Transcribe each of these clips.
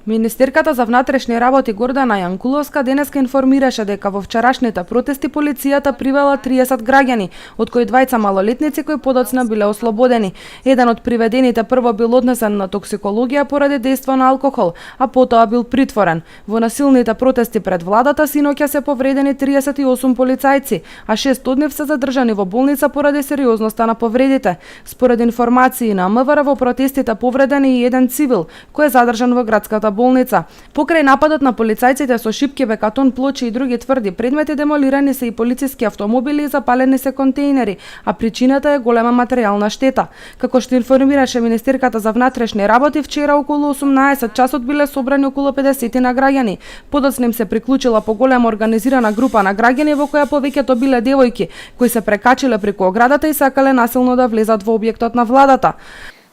Министерката за внатрешни работи Гордана Јанкуловска денеска информираше дека во вчерашните протести полицијата привела 30 граѓани, од кои двајца малолетници кои подоцна биле ослободени. Еден од приведените прво бил однесен на токсикологија поради дејство на алкохол, а потоа бил притворен. Во насилните протести пред владата синоќа се повредени 38 полицајци, а 6 од нив се задржани во болница поради сериозноста на повредите. Според информации на МВР во протестите повреден и еден цивил кој е задржан во градската болница. Покрај нападот на полицајците со шипки, бекатон, плочи и други тврди предмети, демолирани се и полициски автомобили и запалени се контејнери, а причината е голема материјална штета. Како што информираше Министерката за внатрешни работи, вчера околу 18 часот биле собрани околу 50 на граѓани. Подоцна им се приклучила поголема организирана група на граѓани во која повеќето биле девојки, кои се прекачиле преку оградата и сакале насилно да влезат во објектот на владата.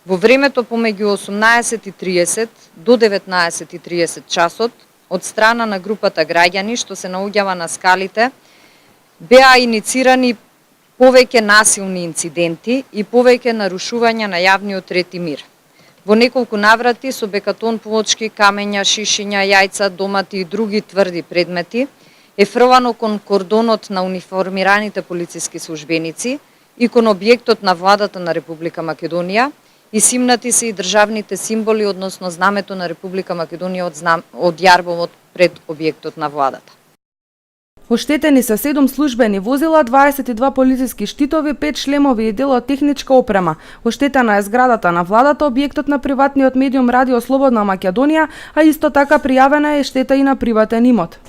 Во времето помеѓу 18:30 до 19:30 часот, од страна на групата граѓани што се наоѓава на скалите, беа иницирани повеќе насилни инциденти и повеќе нарушувања на јавниот ред и мир. Во неколку наврати со бекатон, плочки, камења, шишиња, јајца, домати и други тврди предмети е фрлано кон кордонот на униформираните полициски службеници и кон објектот на владата на Република Македонија, и симнати се и државните символи, односно знамето на Република Македонија од јарбовот пред објектот на владата. Оштетени се 7 службени возила, 22 полициски штитови, 5 шлемови и дел од техничка опрема. Оштетена е зградата на владата, објектот на приватниот медиум Радио Слободна Македонија, а исто така пријавена е штета и на приватен имот.